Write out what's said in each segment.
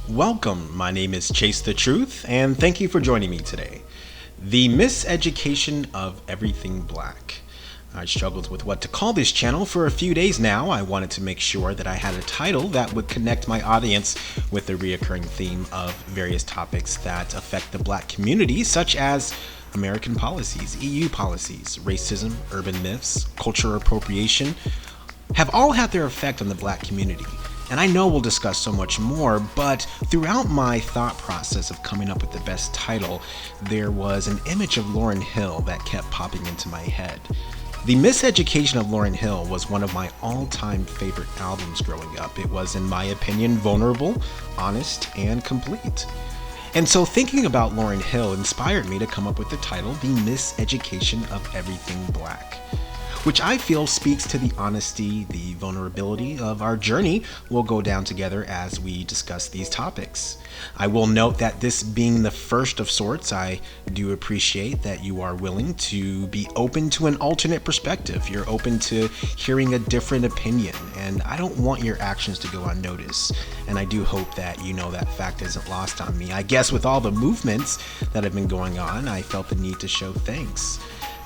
Welcome, my name is Chase the Truth, and thank you for joining me today. The miseducation of everything black. I struggled with what to call this channel for a few days now. I wanted to make sure that I had a title that would connect my audience with the reoccurring theme of various topics that affect the black community, such as American policies, EU policies, racism, urban myths, cultural appropriation, have all had their effect on the black community. And I know we'll discuss so much more, but throughout my thought process of coming up with the best title, there was an image of Lauryn Hill that kept popping into my head. The Miseducation of Lauryn Hill was one of my all-time favorite albums growing up. It was, in my opinion, vulnerable, honest, and complete. And so thinking about Lauryn Hill inspired me to come up with the title, The Miseducation of Everything Black, which I feel speaks to the honesty, the vulnerability of our journey we'll go down together as we discuss these topics. I will note that this being the first of sorts, I do appreciate that you are willing to be open to an alternate perspective. You're open to hearing a different opinion, and I don't want your actions to go unnoticed. And I do hope that you know that fact isn't lost on me. I guess with all the movements that have been going on, I felt the need to show thanks.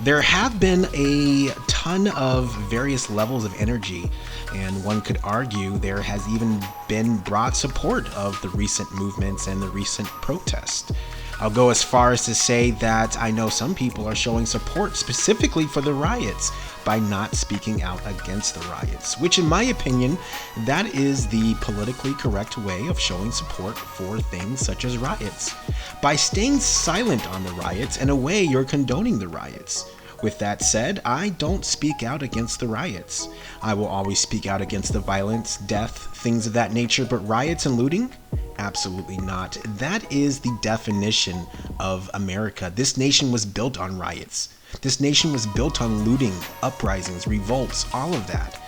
There have been a ton of various levels of energy, and one could argue there has even been broad support of the recent movements and the recent protests. I'll go as far as to say that I know some people are showing support specifically for the riots by not speaking out against the riots, which in my opinion, that is the politically correct way of showing support for things such as riots. By staying silent on the riots, in a way you're condoning the riots. With that said, I don't speak out against the riots. I will always speak out against the violence, death, things of that nature, but riots and looting? Absolutely not. That is the definition of America. This nation was built on riots. This nation was built on looting, uprisings, revolts, all of that.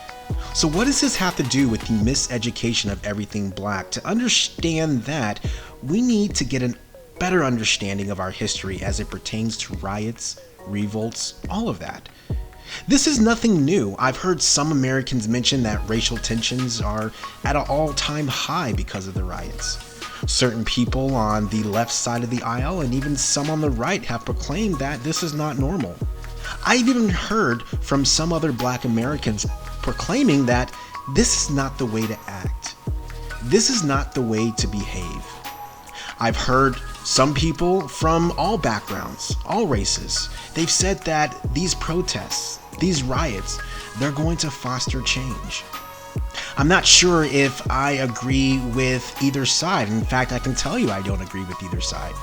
So what does this have to do with the miseducation of everything black? To understand that, we need to get a better understanding of our history as it pertains to riots, revolts, all of that. This is nothing new. I've heard some Americans mention that racial tensions are at an all-time high because of the riots. Certain people on the left side of the aisle and even some on the right have proclaimed that this is not normal. I've even heard from some other black Americans proclaiming that this is not the way to act. This is not the way to behave. I've heard some people from all backgrounds, all races, they've said that these protests, these riots, they're going to foster change. I'm not sure if I agree with either side. In fact, I can tell you I don't agree with either side.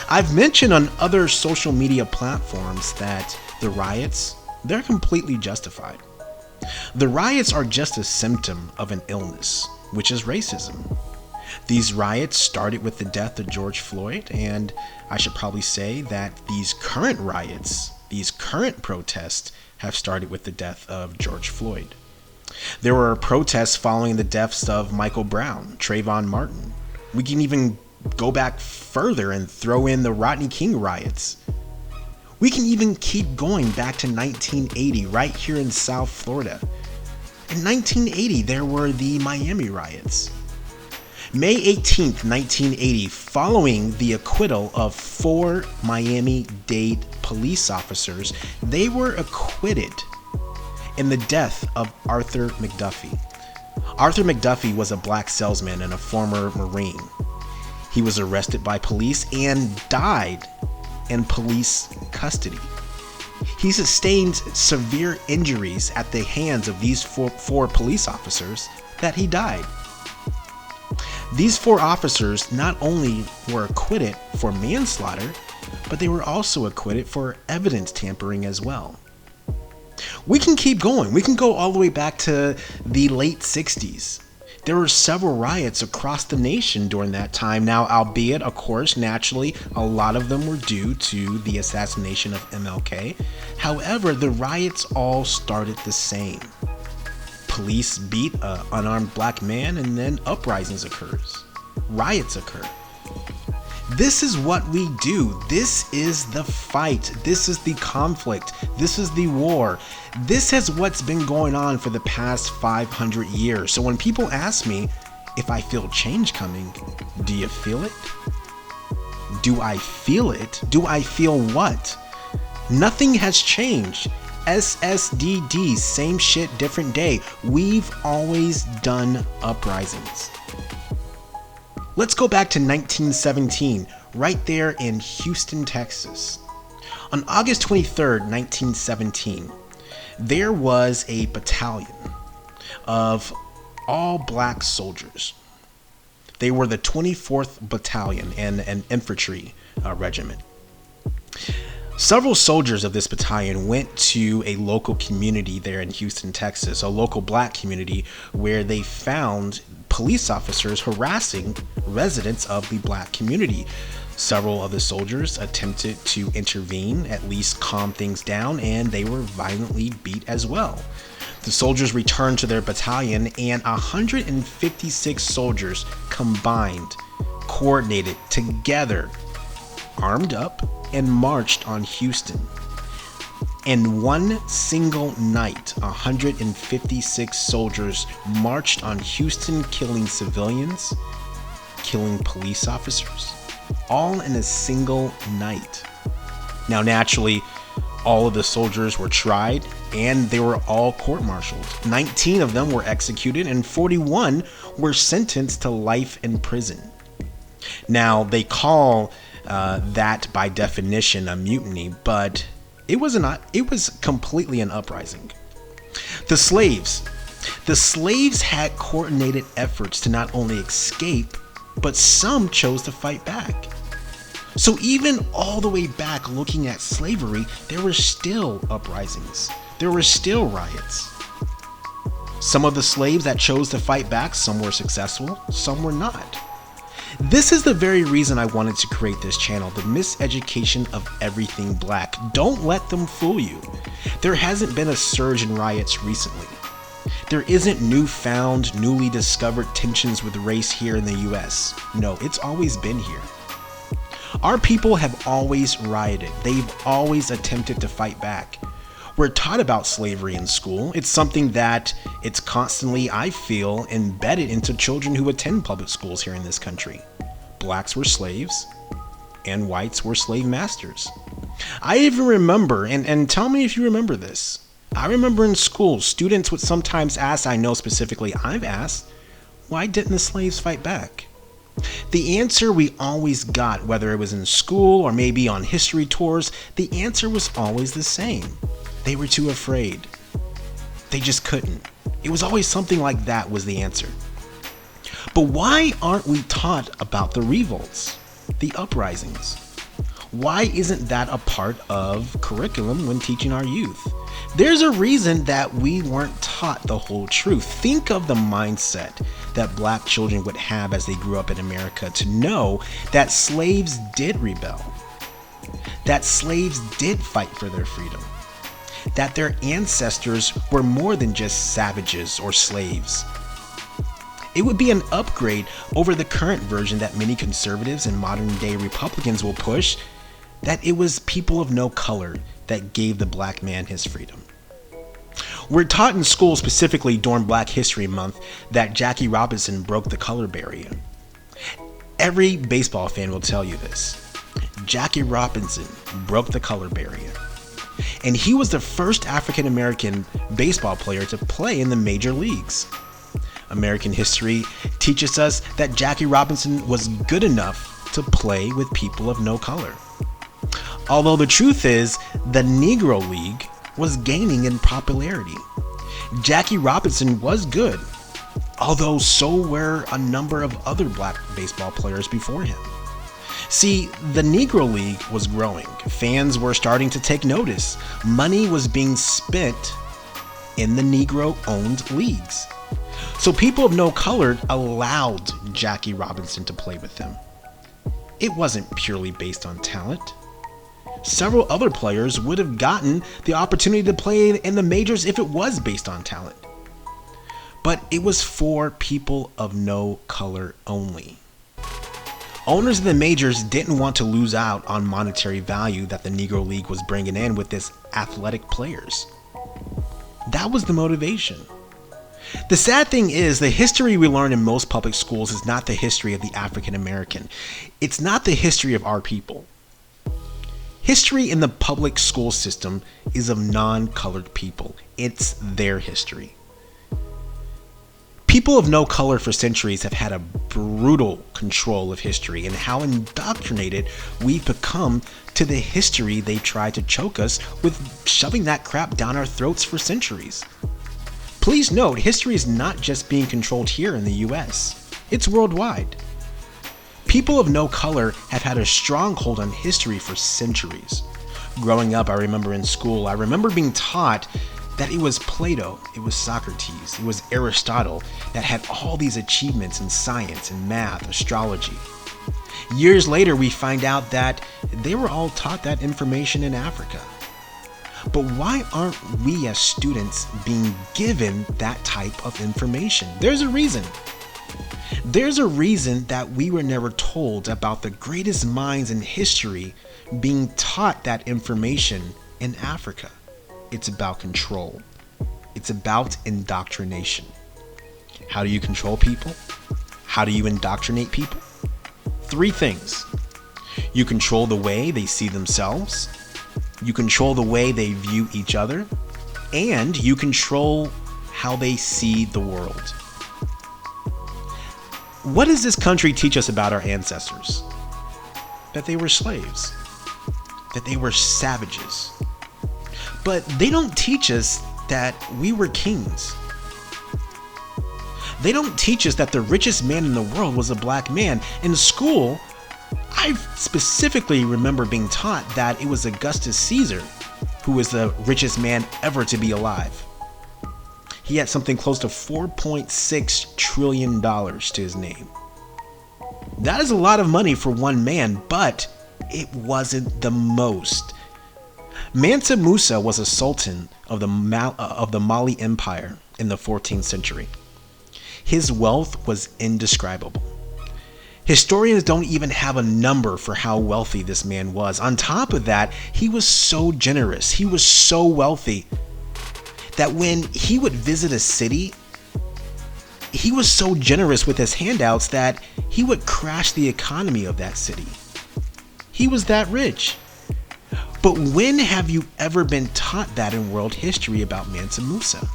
I've mentioned on other social media platforms that the riots, they're completely justified. The riots are just a symptom of an illness, which is racism. These riots started with the death of George Floyd, and I should probably say that these current riots, these current protests, have started with the death of George Floyd. There were protests following the deaths of Michael Brown, Trayvon Martin. We can even go back further and throw in the Rodney King riots. We can even keep going back to 1980, right here in South Florida. In 1980, there were the Miami riots. May 18th, 1980, following the acquittal of 4 Miami-Dade police officers, they were acquitted in the death of Arthur McDuffie. Arthur McDuffie was a black salesman and a former Marine. He was arrested by police and died in police custody. He sustained severe injuries at the hands of these four police officers that he died. These 4 officers not only were acquitted for manslaughter, but they were also acquitted for evidence tampering as well. We can keep going. We can go all the way back to the late 60s. There were several riots across the nation during that time. Now, albeit, of course, naturally, a lot of them were due to the assassination of MLK. However, the riots all started the same. Police beat an unarmed black man, and then uprisings occurs. Riots occur. This is what we do. This is the fight. This is the conflict. This is the war. This is what's been going on for the past 500 years. So when people ask me if I feel change coming, Do you feel it? Do I feel it? Do I feel what? Nothing has changed. SSDD, same shit, different day. We've always done uprisings. Let's go back to 1917, right there in Houston, Texas. On August 23rd, 1917, there was a battalion of all black soldiers. They were the 24th Battalion and an infantry regiment. Several soldiers of this battalion went to a local community there in Houston, Texas, a local black community, where they found police officers harassing residents of the black community. Several of the soldiers attempted to intervene, at least calm things down, and they were violently beat as well. The soldiers returned to their battalion, and 156 soldiers combined, coordinated together, armed up, and marched on Houston. In one single night, 156 soldiers marched on Houston, killing civilians, killing police officers, all in a single night. Now, naturally, all of the soldiers were tried, and they were all court-martialed. 19 of them were executed, and 41 were sentenced to life in prison. Now, they call that by definition a mutiny, but it was completely an uprising. The slaves had coordinated efforts to not only escape, but some chose to fight back. So even all the way back looking at slavery, there were still uprisings. There were still riots. Some of the slaves that chose to fight back, some were successful, some were not. This is the very reason I wanted to create this channel, the miseducation of everything black. Don't let them fool you. There hasn't been a surge in riots recently. There isn't newly discovered tensions with race here in the US. No, it's always been here. Our people have always rioted. They've always attempted to fight back. We're taught about slavery in school. It's something that it's constantly, I feel, embedded into children who attend public schools here in this country. Blacks were slaves and whites were slave masters. I even remember, and tell me if you remember this, I remember in school, students would sometimes ask, I know specifically I've asked, why didn't the slaves fight back? The answer we always got, whether it was in school or maybe on history tours, the answer was always the same. They were too afraid. They just couldn't. It was always something like that was the answer. But why aren't we taught about the revolts, the uprisings? Why isn't that a part of curriculum when teaching our youth? There's a reason that we weren't taught the whole truth. Think of the mindset that black children would have as they grew up in America to know that slaves did rebel, that slaves did fight for their freedom, that their ancestors were more than just savages or slaves. It would be an upgrade over the current version that many conservatives and modern day Republicans will push, that it was people of no color that gave the black man his freedom. We're taught in school, specifically during Black History Month, that Jackie Robinson broke the color barrier. Every baseball fan will tell you this. Jackie Robinson broke the color barrier. And he was the first African American baseball player to play in the major leagues. American history teaches us that Jackie Robinson was good enough to play with people of no color. Although the truth is, the Negro League was gaining in popularity. Jackie Robinson was good, although so were a number of other black baseball players before him. See, the Negro League was growing. Fans were starting to take notice. Money was being spent in the Negro-owned leagues. So people of no color allowed Jackie Robinson to play with them. It wasn't purely based on talent. Several other players would have gotten the opportunity to play in the majors if it was based on talent. But it was for people of no color only. Owners of the majors didn't want to lose out on monetary value that the Negro League was bringing in with its athletic players. That was the motivation. The sad thing is, the history we learn in most public schools is not the history of the African American. It's not the history of our people. History in the public school system is of non-colored people. It's their history. People of no color for centuries have had a brutal control of history and how indoctrinated we've become to the history they tried to choke us with, shoving that crap down our throats for centuries. Please note, history is not just being controlled here in the US. It's worldwide. People of no color have had a stronghold on history for centuries. Growing up, I remember in school, I remember being taught that it was Plato, it was Socrates, it was Aristotle that had all these achievements in science and math, astrology. Years later, we find out that they were all taught that information in Africa. But why aren't we as students being given that type of information? There's a reason. There's a reason that we were never told about the greatest minds in history being taught that information in Africa. It's about control. It's about indoctrination. How do you control people? How do you indoctrinate people? 3 things. You control the way they see themselves. You control the way they view each other. And you control how they see the world. What does this country teach us about our ancestors? That they were slaves. That they were savages. But they don't teach us that we were kings. They don't teach us that the richest man in the world was a black man. In school, I specifically remember being taught that it was Augustus Caesar who was the richest man ever to be alive. He had something close to $4.6 trillion to his name. That is a lot of money for one man, but it wasn't the most. Mansa Musa was a sultan of the Mali Empire in the 14th century. His wealth was indescribable. Historians don't even have a number for how wealthy this man was. On top of that, he was so generous, he was so wealthy, that when he would visit a city, he was so generous with his handouts that he would crash the economy of that city. He was that rich. But when have you ever been taught that in world history about Mansa Musa?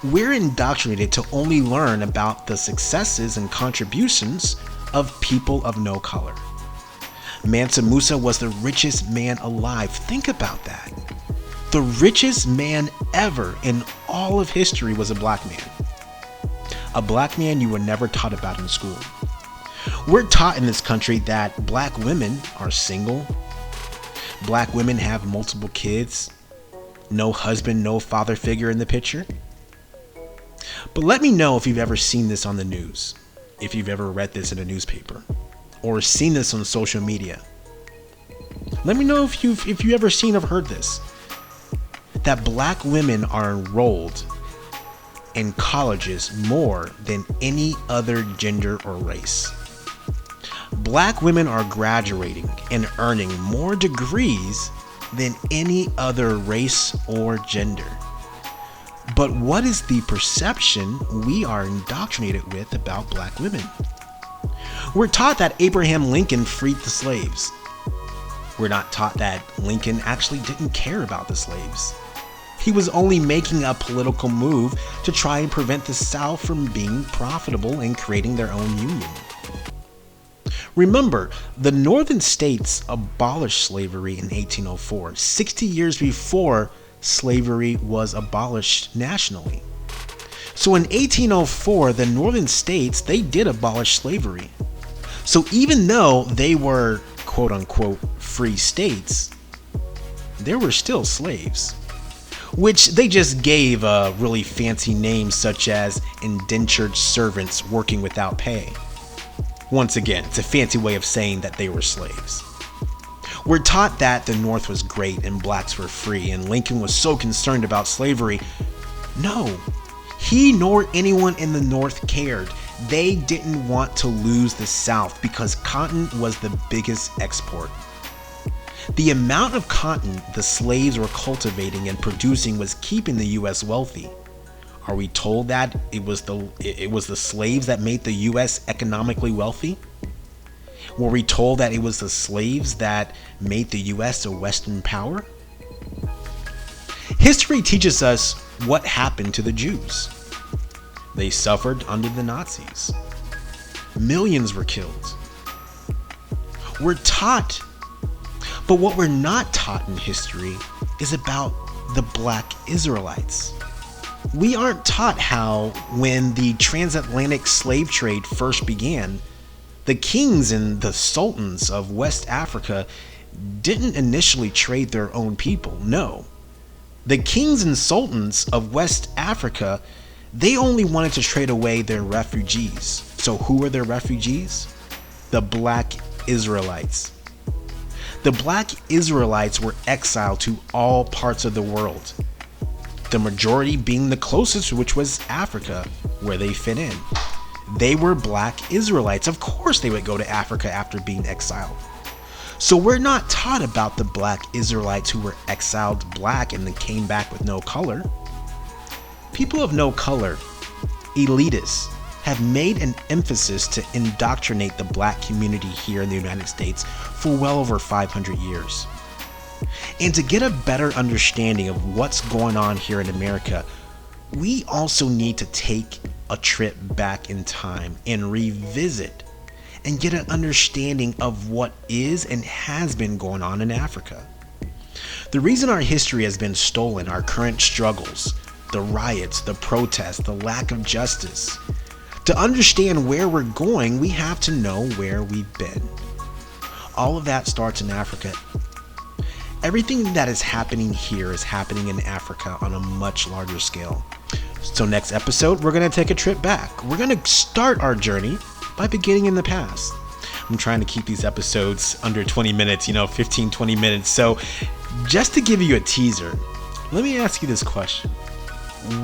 We're indoctrinated to only learn about the successes and contributions of people of no color. Mansa Musa was the richest man alive. Think about that. The richest man ever in all of history was a black man. A black man you were never taught about in school. We're taught in this country that black women are single. Black women have multiple kids. No husband, no father figure in the picture. But let me know if you've ever seen this on the news, if you've ever read this in a newspaper, or seen this on social media. Let me know if you've ever seen or heard this. That black women are enrolled in colleges more than any other gender or race. Black women are graduating and earning more degrees than any other race or gender. But what is the perception we are indoctrinated with about black women? We're taught that Abraham Lincoln freed the slaves. We're not taught that Lincoln actually didn't care about the slaves. He was only making a political move to try and prevent the South from being profitable and creating their own union. Remember, the northern states abolished slavery in 1804, 60 years before slavery was abolished nationally. So in 1804, the northern states, they did abolish slavery. So even though they were quote unquote free states, there were still slaves, which they just gave a really fancy names such as indentured servants working without pay. Once again, it's a fancy way of saying that they were slaves. We're taught that the North was great and blacks were free, and Lincoln was so concerned about slavery. No, he nor anyone in the North cared. They didn't want to lose the South because cotton was the biggest export. The amount of cotton the slaves were cultivating and producing was keeping the U.S. wealthy. Are we told that it was the slaves that made the US economically wealthy? Were we told that it was the slaves that made the US a Western power? History teaches us what happened to the Jews. They suffered under the Nazis. Millions were killed. We're taught, but what we're not taught in history is about the Black Israelites. We aren't taught how, when the transatlantic slave trade first began, the kings and the sultans of West Africa didn't initially trade their own people. No. The kings and sultans of West Africa, they only wanted to trade away their refugees. So who were their refugees? The Black Israelites. The Black Israelites were exiled to all parts of the world, the majority being the closest, which was Africa, where they fit in. They were Black Israelites. Of course they would go to Africa after being exiled. So we're not taught about the Black Israelites who were exiled black and then came back with no color. People of no color, elitists, have made an emphasis to indoctrinate the black community here in the United States for well over 500 years. And to get a better understanding of what's going on here in America, we also need to take a trip back in time and revisit and get an understanding of what is and has been going on in Africa. The reason our history has been stolen, our current struggles, the riots, the protests, the lack of justice. To understand where we're going, we have to know where we've been. All of that starts in Africa. Everything that is happening here is happening in Africa on a much larger scale. So next episode, we're going to take a trip back. We're going to start our journey by beginning in the past. I'm trying to keep these episodes under 20 minutes, 15, 20 minutes. So just to give you a teaser, let me ask you this question.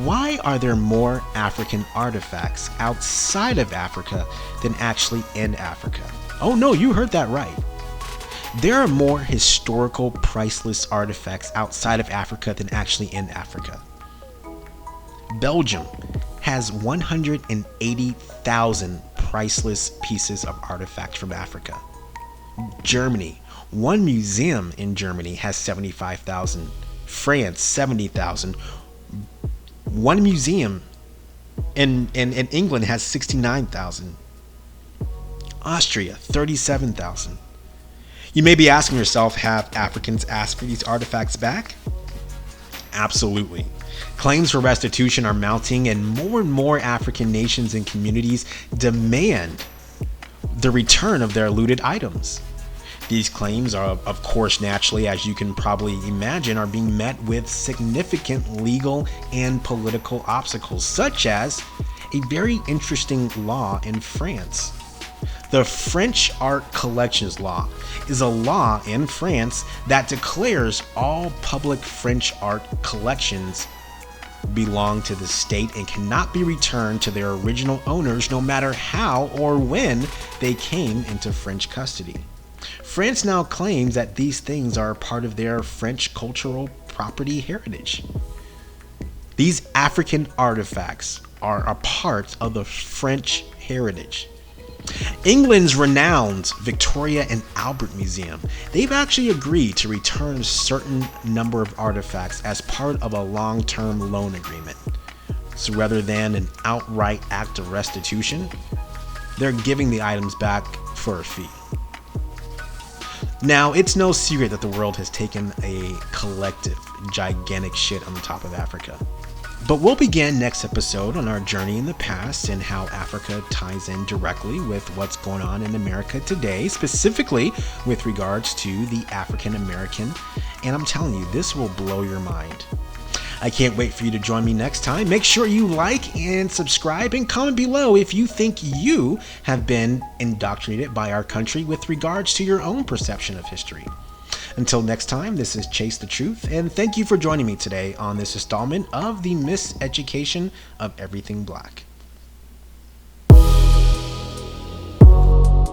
Why are there more African artifacts outside of Africa than actually in Africa? Oh no, you heard that right. There are more historical, priceless artifacts outside of Africa than actually in Africa. Belgium has 180,000 priceless pieces of artifacts from Africa. Germany, one museum in Germany has 75,000. France, 70,000. One museum in England has 69,000. Austria, 37,000. You may be asking yourself, have Africans asked for these artifacts back? Absolutely. Claims for restitution are mounting, and more African nations and communities demand the return of their looted items. These claims are, of course, naturally, as you can probably imagine, are being met with significant legal and political obstacles, such as a very interesting law in France. The French Art Collections Law is a law in France that declares all public French art collections belong to the state and cannot be returned to their original owners, no matter how or when they came into French custody. France now claims that these things are part of their French cultural property heritage. These African artifacts are a part of the French heritage. England's renowned Victoria and Albert Museum, they've actually agreed to return a certain number of artifacts as part of a long-term loan agreement. So rather than an outright act of restitution, they're giving the items back for a fee. Now, it's no secret that the world has taken a collective, gigantic shit on the top of Africa. But we'll begin next episode on our journey in the past and how Africa ties in directly with what's going on in America today, specifically with regards to the African American. And I'm telling you, this will blow your mind. I can't wait for you to join me next time. Make sure you like and subscribe and comment below if you think you have been indoctrinated by our country with regards to your own perception of history. Until next time, this is Chase the Truth, and thank you for joining me today on this installment of the Miseducation of Everything Black.